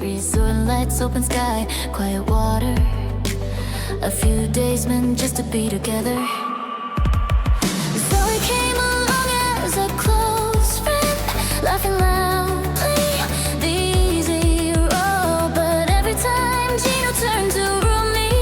resort lights, open sky, quiet water. A few days meant just to be together. Zoe came along as a close friend, laughing loudly, the easy role. But every time Jinu turned to Rumi,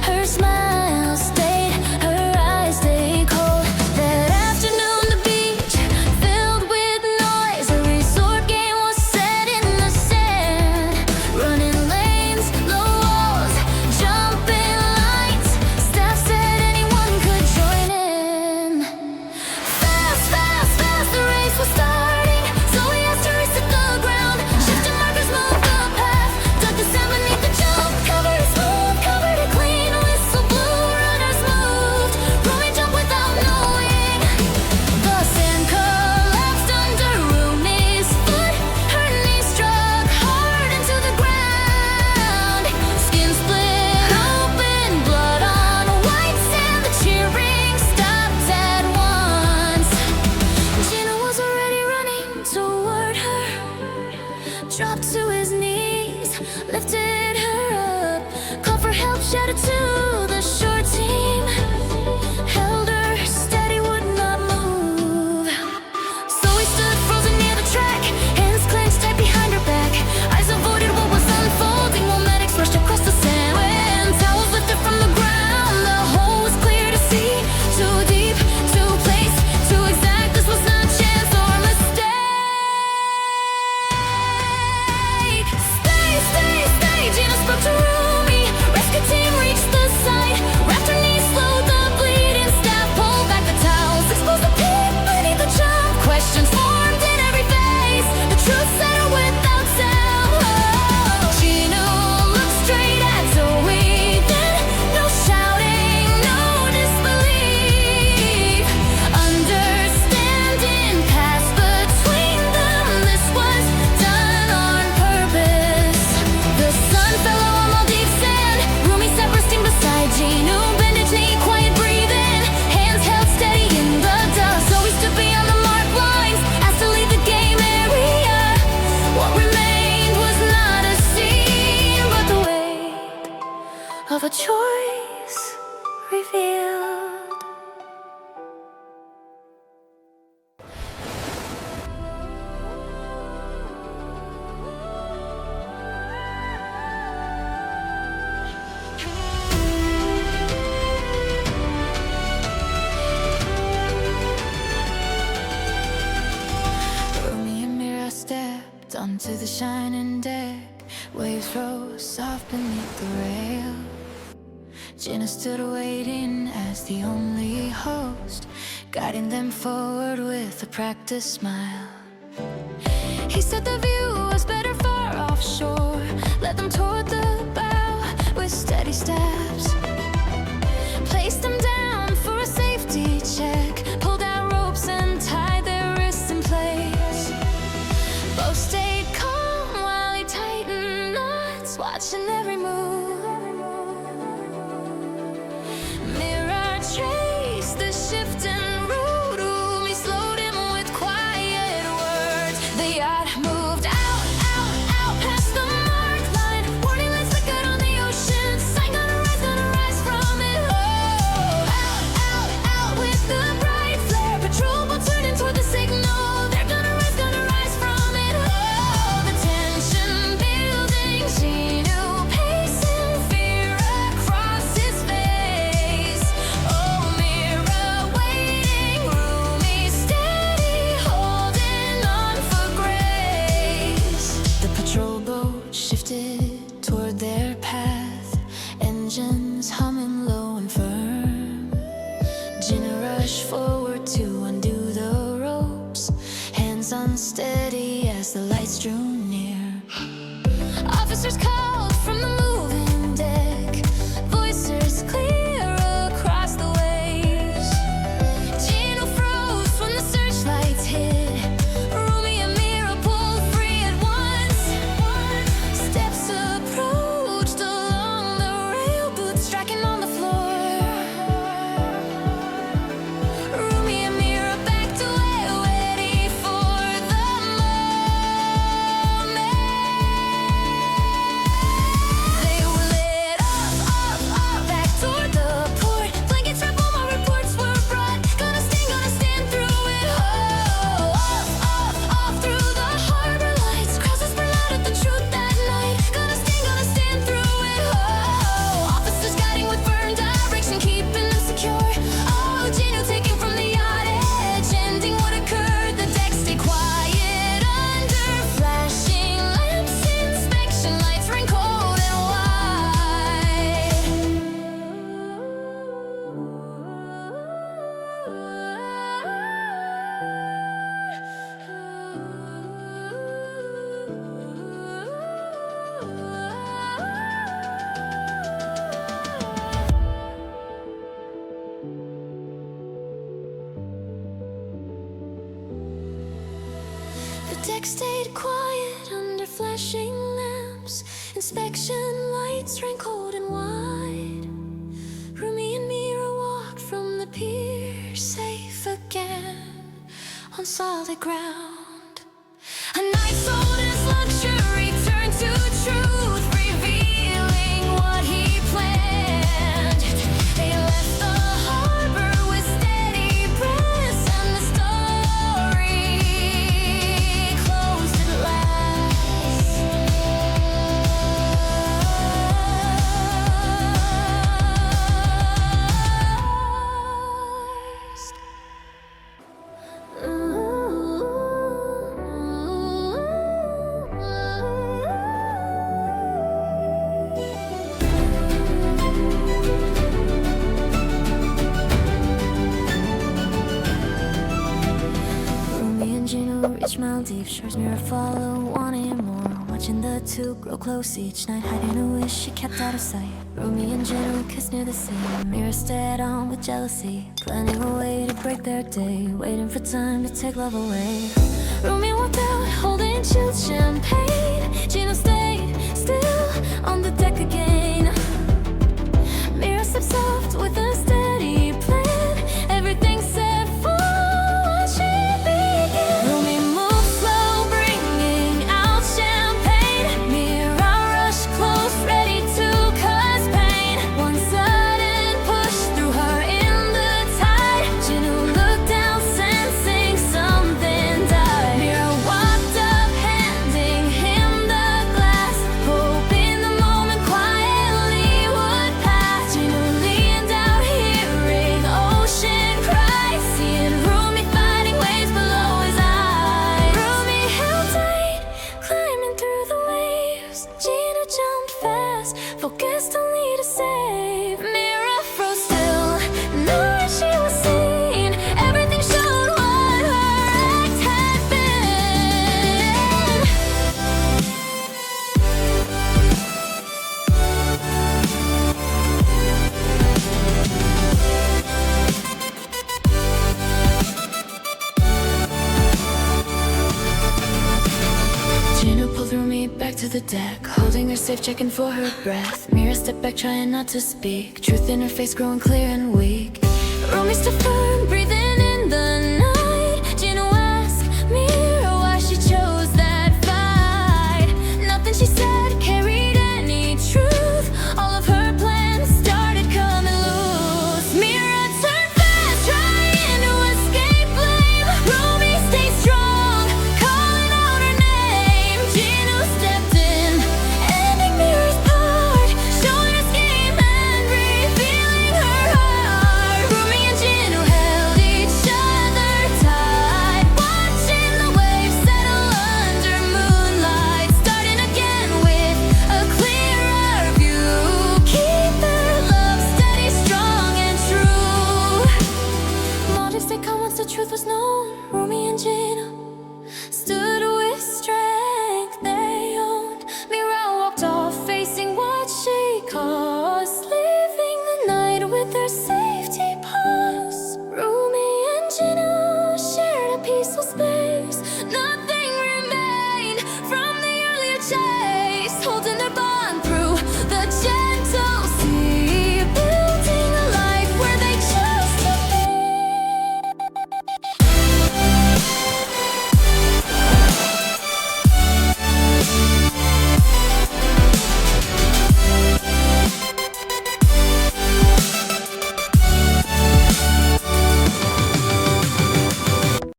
her smile stayed, her eyes stayed cold. That afternoon, the beach filled with noise. A resort game was set in the sand. Running lanes, low walls, jumping lights. Staff said anyone could join in. Fast, fast, fast, the race was starting. Zoe asked to race to the ground. Shifting markers moved the path. Dug the sand beneath the jump. Covered it smooth, covered it clean. Whistle blew, runners moved. Rumi jumped without knowing. The sand collapsed under Rumi's foot. Her knees struck hard into the ground. Skin split open, blood on white sand. The cheering stopped at once. Jinu was already running toward her. Dropped to his knees, lifted her up. Called for help, shouted to the short team. Held her steady, would not move. So he stood frozen near the track, hands clenched tight behind her back. Eyes avoided what was unfolding while medics rushed across the sand. When towels lifted from the ground, the hole was clear to see. Too deep, too placed, too exact. This was not chance or mistake. Stay, stay, stay. Jinu spoke to Rumi. Rescue team reached the site. Wrapped her knees, slowed the bleeding. Staff pulled back the towels, exposed the pit beneath the jump. Questions formed in every face. The truth set her without sound. Jinu looked straight at Zoe, then no shouting, no disbelief. Understanding passed between them. This was done on purpose. The sun fell on Maldives sand. Rumi sat bursting beside Jinu. Bended knee, quiet breathing. Hands held steady in the dust. Zoe stood beyond the marked lines, asked to leave the game area. What remained was not a scene, but the weight of a choice revealed. Rumi and Mira stepped onto the shining deck. Waves rose soft beneath the rail. Jinu stood waiting as the only host, guiding them forward with a practiced smile. He said the view was better far offshore. Led them toward the bow with steady steps. Placed them down for a safety check. Pulled out ropes and tied their wrists in place. Both stayed calm while he tightened knots, watching every move. Mira traced the shifting route. Rumi slowed him with quiet words. The yacht moved out, out, out past the mark line. Warning lights flickered on the ocean. Sign gonna rise from it. Oh, out, out, out with the bright flare. Patrol boat turning toward the signal. They're gonna rise from it. Oh, the tension building. Jinu pacing, fear across his face. Oh, Mira waiting, Rumi steady, holding on for grace. The patrol boat shifted toward their path, engines humming low and firm. Jinu rushed forward to undo the ropes, hands unsteady as the lights drew near. Officers called from the moving deck, voices clear across the waves. Jinu froze when the searchlights hit. Rumi and Mira pulled free at once. Steps approached along the rail, boots striking on the floor. deck stayed quiet under flashing lamps. Inspection lights ran cold and wide. Rumi and Mira walked from the pier, safe again on solid ground. A night sold as luxury turned to truth, revealing what he planned. They left the harbor with steady breaths, and the story closed at last. Rumi and Jinu reach Maldives shores, Mira follow, wanting more. Watching the two grow close each night, hiding a wish she kept out of sight. Rumi and Jinu kissed near the sea, Mira stared on with jealousy, planning a way to break their day, waiting for time to take love away. Rumi walked out, holding chilled champagne. Jinu stayed still on the deck again. Mira stepped soft with a steady plan, everything set for what she began. Rumi moved slow, bringing out champagne. Mira rushed close, ready to cause pain. One sudden push threw her in the tide. Jinu looked down, sensing something died. Mira walked up, handing him the glass, hoping the moment quietly would pass. Jinu leaned out, hearing ocean cries, seeing Rumi fighting waves below his eyes. Rumi held tight, climbing through the waves. Jinu jumped fast, focused only to save. Mira froze still, knowing she was seen. Everything showed what her act had been. Jinu pulled Rumi back to the deck, holding her safe, checking for her breath. Mira stepped back, trying not to speak, truth in her face growing clear and weak. Rumi stood firm,